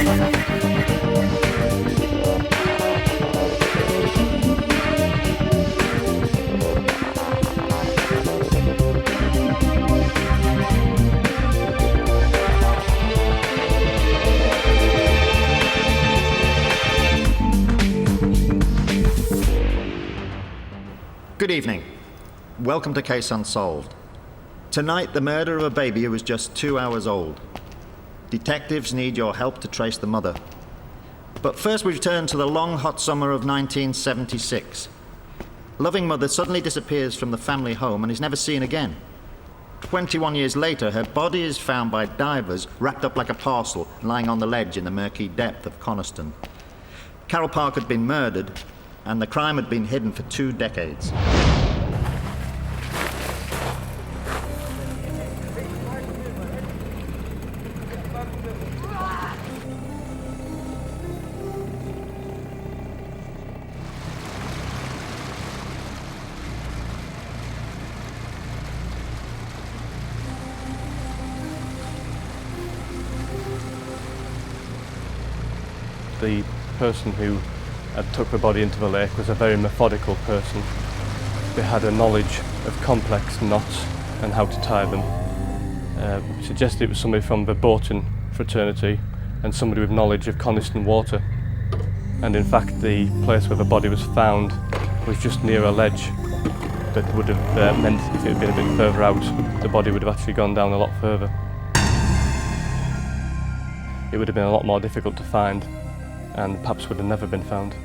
Good evening. Welcome to Case Unsolved. Tonight, the murder of a baby who was just 2 hours old. Detectives need your help to trace the mother. But first we return to the long, hot summer of 1976. Loving mother suddenly disappears from the family home and is never seen again. 21 years later, her body is found by divers wrapped up like a parcel, lying on the ledge in the murky depth of Coniston. Carol Park had been murdered, and the crime had been hidden for 2 decades. The person who had took the body into the lake was a very methodical person. They had a knowledge of complex knots and how to tie them. Suggested it was somebody from the boating fraternity and somebody with knowledge of Coniston Water. And in fact, the place where the body was found was just near a ledge that would have meant if it had been a bit further out, the body would have actually gone down a lot further. It would have been a lot more difficult to find, and perhaps would have never been found.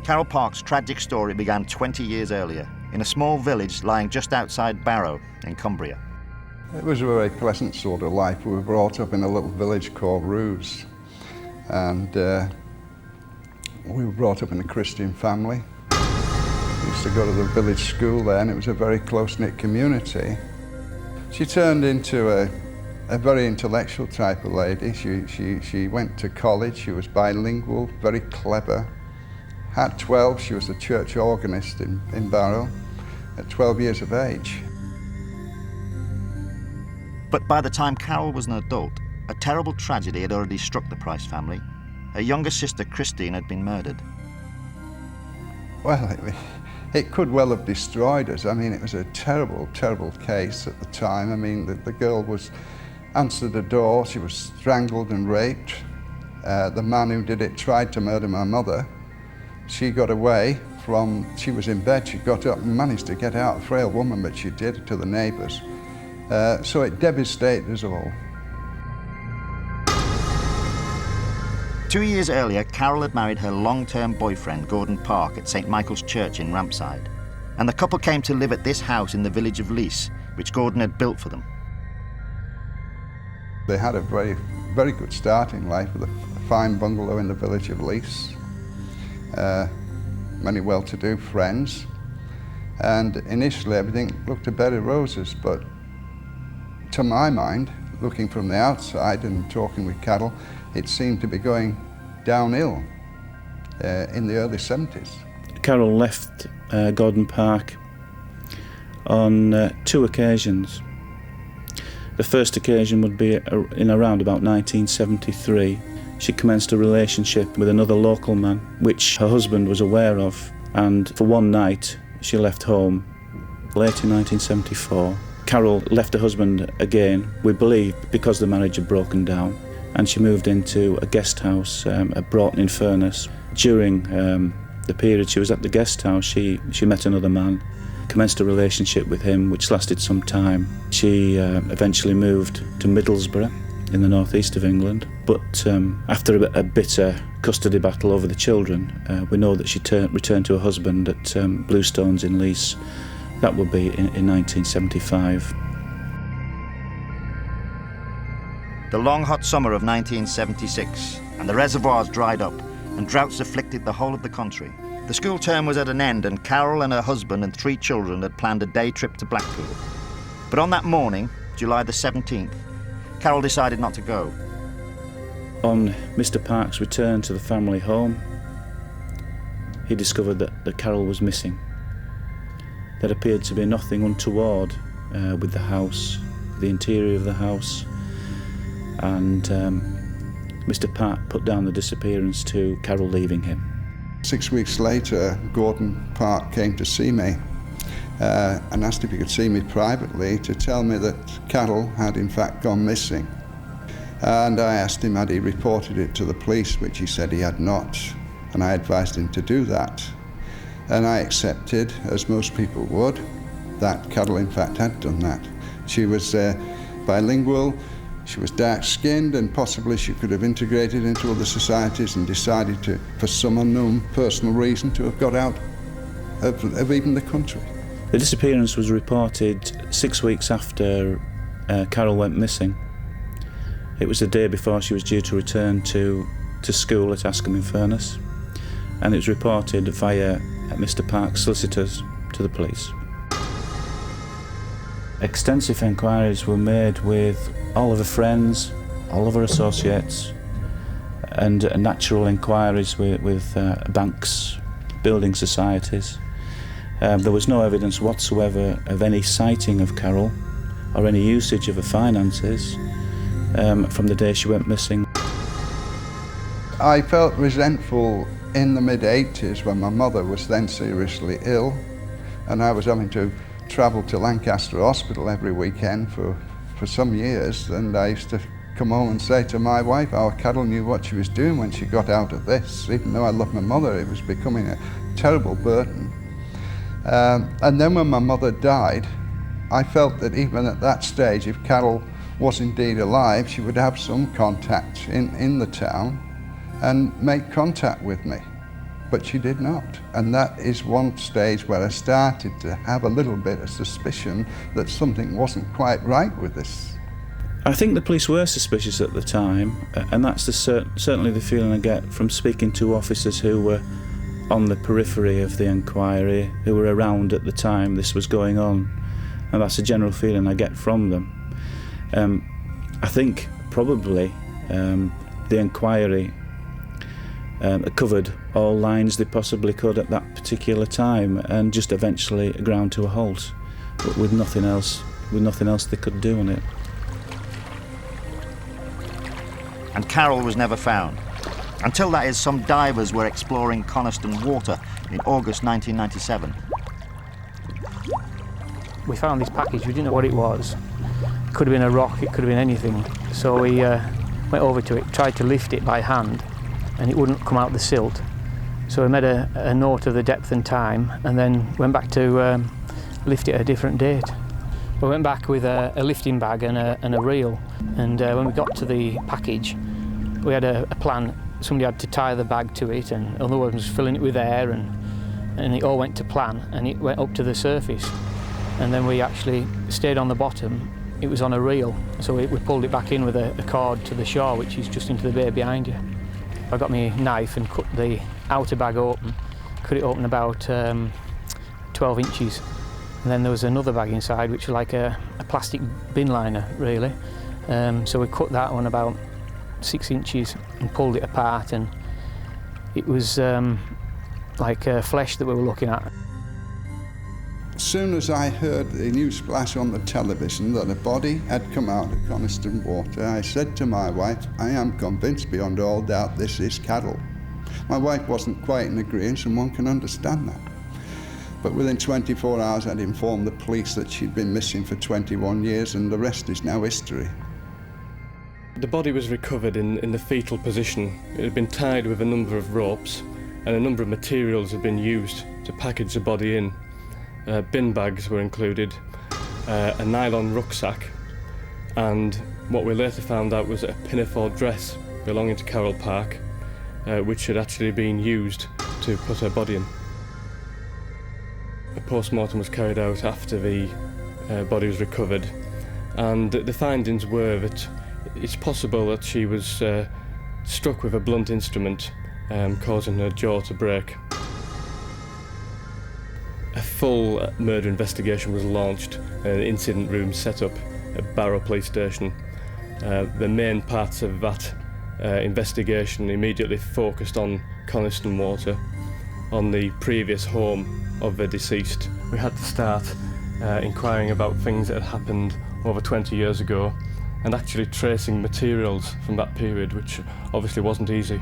Carol Park's tragic story began 20 years earlier in a small village lying just outside Barrow in Cumbria. It was a very pleasant sort of life. We were brought up in a little village called Roos, and we were brought up in a Christian family. We used to go to the village school there, and it was a very close-knit community. She turned into a very intellectual type of lady. She went to college, she was bilingual, very clever. At 12, she was a church organist in Barrow, at 12 years of age. But by the time Carol was an adult, a terrible tragedy had already struck the Price family. Her younger sister, Christine, had been murdered. Well, it could well have destroyed us. I mean, it was a terrible, terrible case at the time. I mean, the girl answered the door, she was strangled and raped. The man who did it tried to murder my mother. She got away she was in bed, she got up and managed to get out, a frail woman, but she did, to the neighbours. So it devastated us all. 2 years earlier, Carol had married her long-term boyfriend, Gordon Park, at St Michael's Church in Rampside. And the couple came to live at this house in the village of Lees, which Gordon had built for them. They had a very, very good start in life with a fine bungalow in the village of Lees, many well-to-do friends, and initially everything looked a bed of roses, but to my mind, looking from the outside and talking with Carol, it seemed to be going downhill in the early 70s. Carol left Gordon Park on 2 occasions. The first occasion would be in around about 1973. She commenced a relationship with another local man, which her husband was aware of, and for one night she left home late in 1974. Carol left her husband again, we believe, because the marriage had broken down, and she moved into a guest house at Broughton-in-Furness. During the period she was at the guest house, she met another man, commenced a relationship with him, which lasted some time. She eventually moved to Middlesbrough in the northeast of England, but after a bitter custody battle over the children, we know that she returned to her husband at Bluestones in Lees. That would be in 1975. The long, hot summer of 1976, and the reservoirs dried up, and droughts afflicted the whole of the country. The school term was at an end, and Carol and her husband and 3 children had planned a day trip to Blackpool. But on that morning, July the 17th, Carol decided not to go. On Mr. Park's return to the family home, he discovered that Carol was missing. There appeared to be nothing untoward with the house, the interior of the house, and Mr. Park put down the disappearance to Carol leaving him. 6 weeks later, Gordon Park came to see me and asked if he could see me privately to tell me that Carol had in fact gone missing. And I asked him had he reported it to the police, which he said he had not, and I advised him to do that. And I accepted, as most people would, that Carol in fact had done that. She was bilingual, she was dark-skinned, and possibly she could have integrated into other societies and decided to, for some unknown personal reason, to have got out of even the country. The disappearance was reported 6 weeks after Carol went missing. It was the day before she was due to return to school at Ascombe-in-Furness, and it was reported via Mr. Park's solicitors to the police. Extensive inquiries were made with all of her friends, all of her associates, and natural inquiries with banks, building societies. There was no evidence whatsoever of any sighting of Carol or any usage of her finances from the day she went missing. I felt resentful in the mid-80s when my mother was then seriously ill, and I was having to travel to Lancaster Hospital every weekend for some years, and I used to come home and say to my wife, "Oh, Carol knew what she was doing when she got out of this." Even though I loved my mother, it was becoming a terrible burden. And then when my mother died, I felt that even at that stage, if Carol was indeed alive, she would have some contact in the town and make contact with me. But she did not. And that is one stage where I started to have a little bit of suspicion that something wasn't quite right with this. I think the police were suspicious at the time, and that's certainly the feeling I get from speaking to officers who were on the periphery of the inquiry, who were around at the time this was going on. And that's a general feeling I get from them. I think probably the inquiry covered all lines they possibly could at that particular time, and just eventually ground to a halt, but with nothing else they could do on it. And Carol was never found. Until that is, some divers were exploring Coniston Water in August 1997. We found this package, we didn't know what it was. It could have been a rock, it could have been anything. So we went over to it, tried to lift it by hand, and it wouldn't come out the silt. So we made a note of the depth and time, and then went back to lift it at a different date. We went back with a lifting bag and a reel, and when we got to the package, we had a plan. Somebody had to tie the bag to it, and another one was filling it with air, and it all went to plan, and it went up to the surface. And then we actually stayed on the bottom. It was on a reel, so we pulled it back in with a cord to the shore, which is just into the bay behind you. I got my knife and cut the outer bag open, cut it open about 12 inches. And then there was another bag inside, which was like a plastic bin liner, really. So we cut that one about 6 inches and pulled it apart, and it was like flesh that we were looking at. As soon as I heard the news flash on the television that a body had come out of Coniston Water, I said to my wife, "I am convinced beyond all doubt this is Carol." My wife wasn't quite in agreement, and one can understand that. But within 24 hours I'd informed the police that she'd been missing for 21 years, and the rest is now history. The body was recovered in the fetal position. It had been tied with a number of ropes, and a number of materials had been used to package the body in. Bin bags were included, a nylon rucksack, and what we later found out was a pinafore dress belonging to Carol Park, which had actually been used to put her body in. A post-mortem was carried out after the body was recovered, and the findings were that it's possible that she was struck with a blunt instrument, causing her jaw to break. A full murder investigation was launched, an incident room set up at Barrow Police Station. The main parts of that investigation immediately focused on Coniston Water, on the previous home of the deceased. We had to start inquiring about things that had happened over 20 years ago, and actually tracing materials from that period, which obviously wasn't easy.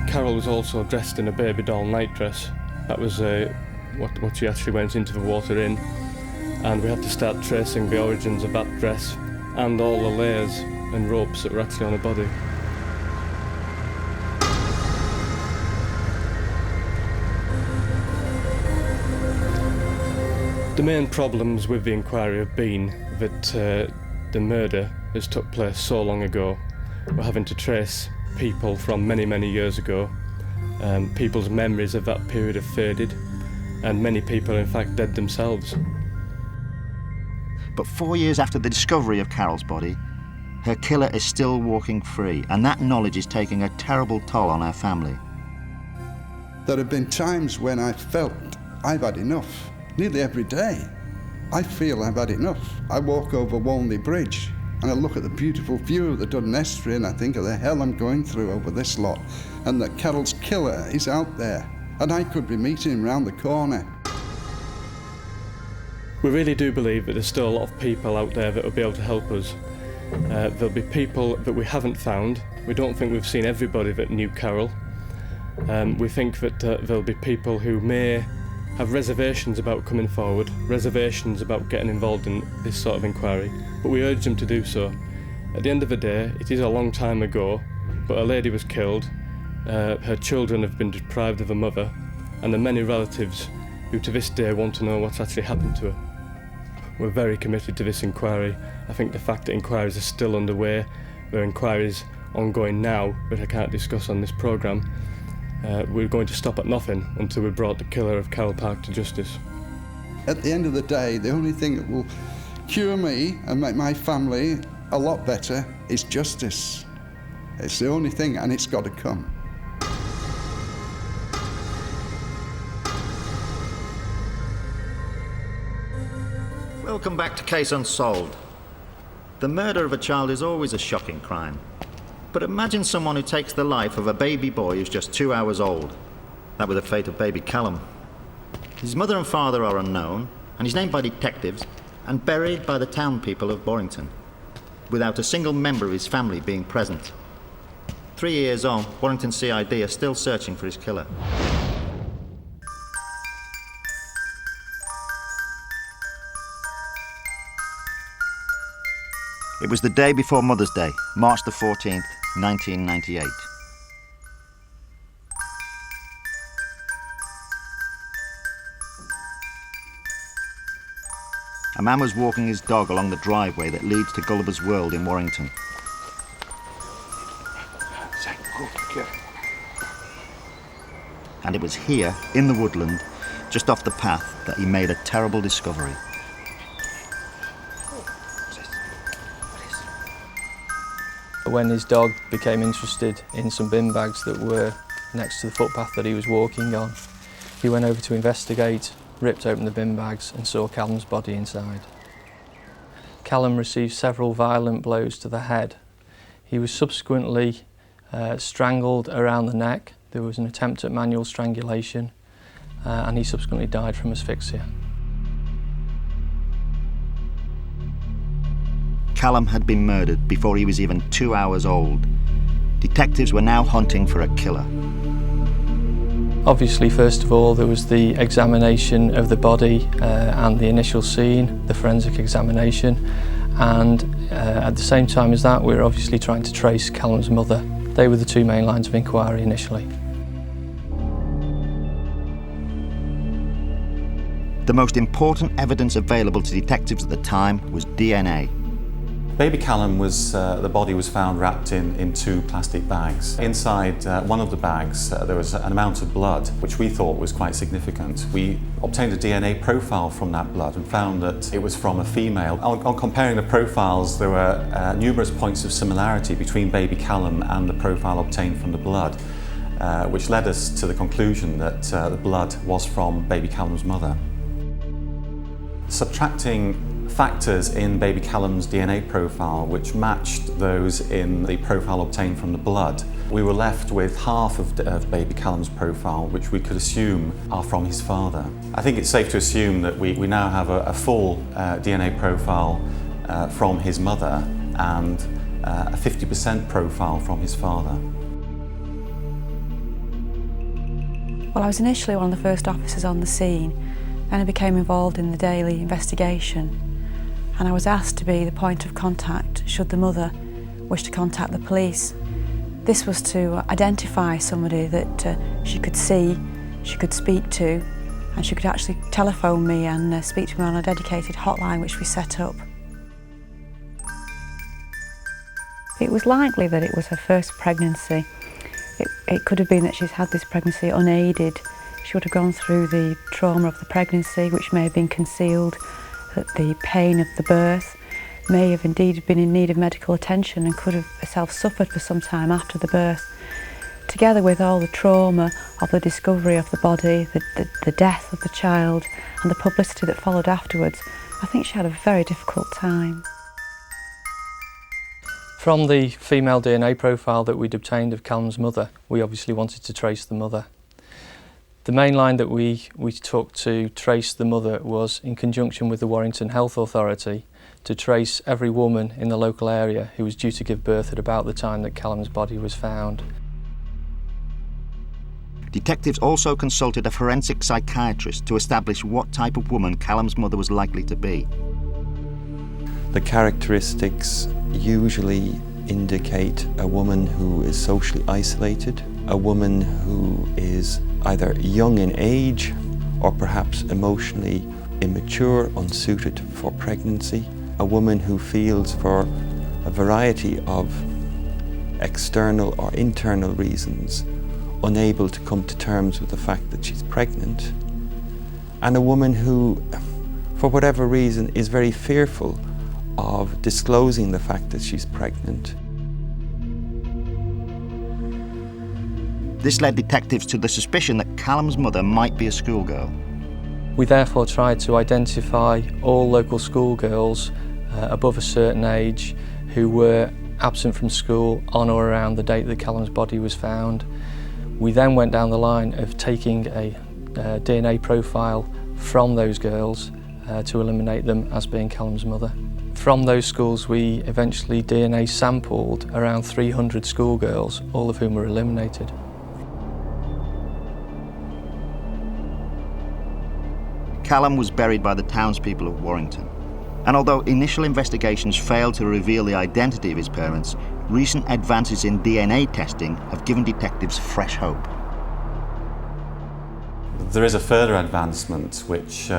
Carol was also dressed in a baby doll nightdress. That was what she actually went into the water in, and we had to start tracing the origins of that dress and all the layers and ropes that were actually on her body. The main problems with the inquiry have been that the murder has took place so long ago. We're having to trace people from many, many years ago. People's memories of that period have faded, and many people are in fact dead themselves. But 4 years after the discovery of Carol's body, her killer is still walking free, and that knowledge is taking a terrible toll on her family. There have been times when I felt I've had enough. Nearly every day, I feel I've had enough. I walk over Walney Bridge and I look at the beautiful view of the Duddon Estuary and I think of the hell I'm going through over this lot, and that Carol's killer is out there and I could be meeting him round the corner. We really do believe that there's still a lot of people out there that will be able to help us. There'll be people that we haven't found. We don't think we've seen everybody that knew Carol. We think that there'll be people who may have reservations about coming forward, reservations about getting involved in this sort of inquiry, but we urge them to do so. At the end of the day, it is a long time ago, but a lady was killed, her children have been deprived of a mother, and there are many relatives who to this day want to know what's actually happened to her. We're very committed to this inquiry. I think the fact that inquiries are still underway, there are inquiries ongoing now that I can't discuss on this programme, we're going to stop at nothing until we've brought the killer of Carol Park to justice. At the end of the day, the only thing that will cure me and make my family a lot better is justice. It's the only thing, and it's got to come. Welcome back to Case Unsolved. The murder of a child is always a shocking crime. But imagine someone who takes the life of a baby boy who's just 2 hours old. That was the fate of Baby Callum. His mother and father are unknown, and he's named by detectives and buried by the town people of Warrington, without a single member of his family being present. 3 years on, Warrington CID are still searching for his killer. It was the day before Mother's Day, March the 14th, 1998. A man was walking his dog along the driveway that leads to Gulliver's World in Warrington. And it was here, in the woodland, just off the path, that he made a terrible discovery. When his dog became interested in some bin bags that were next to the footpath that he was walking on, he went over to investigate, ripped open the bin bags and saw Callum's body inside. Callum received several violent blows to the head. He was subsequently strangled around the neck. There was an attempt at manual strangulation and he subsequently died from asphyxia. Callum had been murdered before he was even 2 hours old. Detectives were now hunting for a killer. Obviously, first of all, there was the examination of the body and the initial scene, the forensic examination, and at the same time as that, we were obviously trying to trace Callum's mother. They were the two main lines of inquiry initially. The most important evidence available to detectives at the time was DNA. Baby Callum the body was found wrapped in 2 plastic bags. Inside one of the bags there was an amount of blood which we thought was quite significant. We obtained a DNA profile from that blood and found that it was from a female. On comparing the profiles, there were numerous points of similarity between Baby Callum and the profile obtained from the blood, which led us to the conclusion that the blood was from Baby Callum's mother. Subtracting factors in baby Callum's DNA profile which matched those in the profile obtained from the blood. We were left with half of baby Callum's profile which we could assume are from his father. I think it's safe to assume that we now have a full DNA profile from his mother and a 50% profile from his father. Well, I was initially one of the first officers on the scene, and I became involved in the daily investigation. And I was asked to be the point of contact should the mother wish to contact the police. This was to identify somebody that she could see, she could speak to, and she could actually telephone me and speak to me on a dedicated hotline which we set up. It was likely that it was her first pregnancy. It could have been that she's had this pregnancy unaided. She would have gone through the trauma of the pregnancy, which may have been concealed, that the pain of the birth may have indeed been in need of medical attention and could have herself suffered for some time after the birth. Together with all the trauma of the discovery of the body, the death of the child and the publicity that followed afterwards, I think she had a very difficult time. From the female DNA profile that we'd obtained of Callum's mother, we obviously wanted to trace the mother. The main line that we took to trace the mother was in conjunction with the Warrington Health Authority to trace every woman in the local area who was due to give birth at about the time that Callum's body was found. Detectives also consulted a forensic psychiatrist to establish what type of woman Callum's mother was likely to be. The characteristics usually indicate a woman who is socially isolated, a woman who is either young in age or perhaps emotionally immature, unsuited for pregnancy, a woman who feels for a variety of external or internal reasons unable to come to terms with the fact that she's pregnant, and a woman who, for whatever reason, is very fearful of disclosing the fact that she's pregnant. This led detectives to the suspicion that Callum's mother might be a schoolgirl. We therefore tried to identify all local schoolgirls above a certain age who were absent from school on or around the date that Callum's body was found. We then went down the line of taking a DNA profile from those girls to eliminate them as being Callum's mother. From those schools, we eventually DNA sampled around 300 schoolgirls, all of whom were eliminated. Callum was buried by the townspeople of Warrington. And although initial investigations failed to reveal the identity of his parents, recent advances in DNA testing have given detectives fresh hope. There is a further advancement which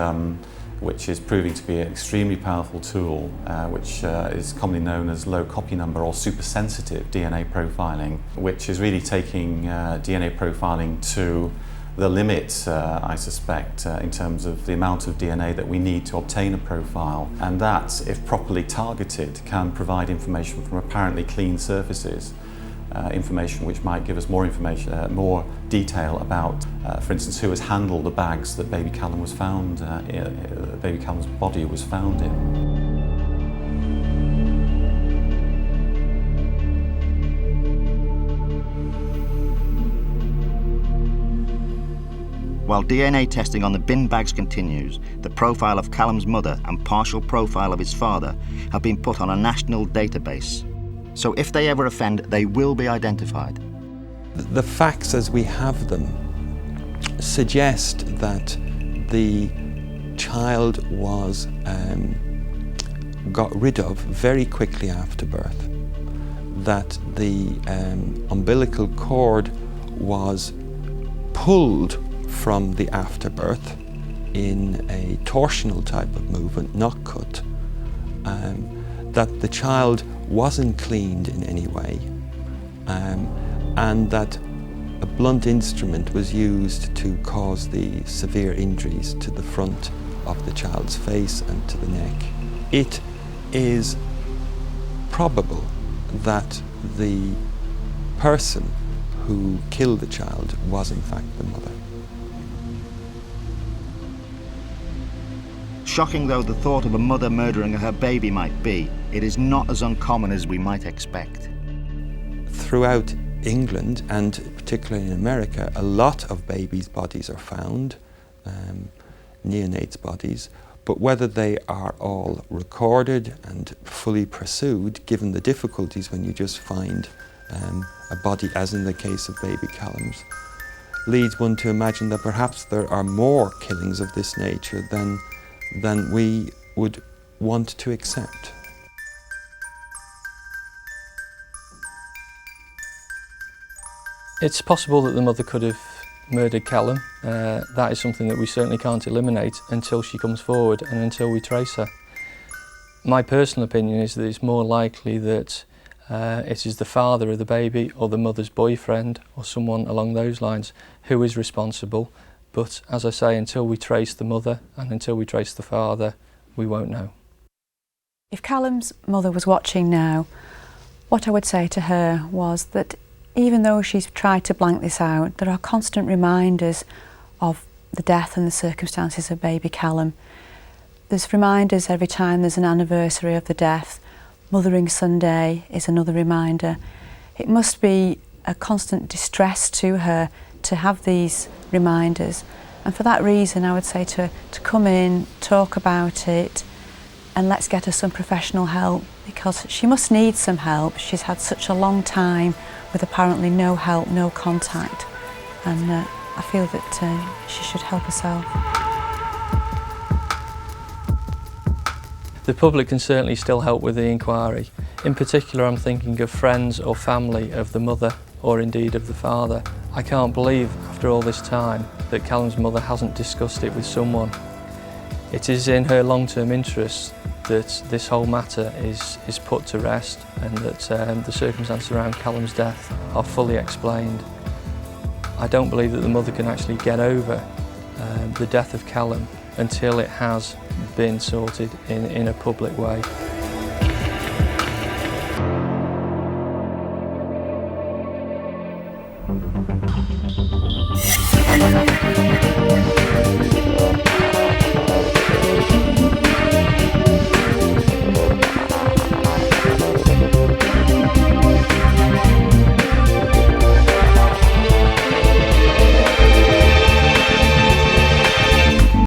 is proving to be an extremely powerful tool, which is commonly known as low copy number or supersensitive DNA profiling, which is really taking DNA profiling to the limit, I suspect, in terms of the amount of DNA that we need to obtain a profile. And that, if properly targeted, can provide information from apparently clean surfaces, information which might give us more information, more detail about, for instance, who has handled the bags that baby Callum was found, baby Callum's body was found in. While DNA testing on the bin bags continues, the profile of Callum's mother and partial profile of his father have been put on a national database. So if they ever offend, they will be identified. The facts as we have them suggest that the child was got rid of very quickly after birth, that the umbilical cord was pulled from the afterbirth in a torsional type of movement, not cut, that the child wasn't cleaned in any way, and that a blunt instrument was used to cause the severe injuries to the front of the child's face and to the neck. It is probable that the person who killed the child was in fact the mother. shocking though the thought of a mother murdering her baby might be, it is not as uncommon as we might expect. Throughout England, and particularly in America, a lot of babies' bodies are found, neonates' bodies, but whether they are all recorded and fully pursued, given the difficulties when you just find a body, as in the case of Baby Callum's, leads one to imagine that perhaps there are more killings of this nature than we would want to accept. It's possible that the mother could have murdered Callum. That is something that we certainly can't eliminate until she comes forward and until we trace her. My personal opinion is that it's more likely that it is the father of the baby or the mother's boyfriend or someone along those lines who is responsible. But as I say, until we trace the mother and until we trace the father, we won't know. If Callum's mother was watching now, what I would say to her was that even though she's tried to blank this out, there are constant reminders of the death and the circumstances of Baby Callum. There's reminders every time there's an anniversary of the death. Mothering Sunday is another reminder. It must be a constant distress to her to have these reminders, and for that reason I would say to come in, talk about it, and let's get her some professional help, because she must need some help. She's had such a long time with apparently no help, no contact, and I feel that she should help herself. The public can certainly still help with the inquiry. In particular, I'm thinking of friends or family of the mother, or indeed of the father. I can't believe, after all this time, that Callum's mother hasn't discussed it with someone. It is in her long-term interest that this whole matter is put to rest, and that the circumstances around Callum's death are fully explained. I don't believe that the mother can actually get over the death of Callum until it has been sorted in a public way.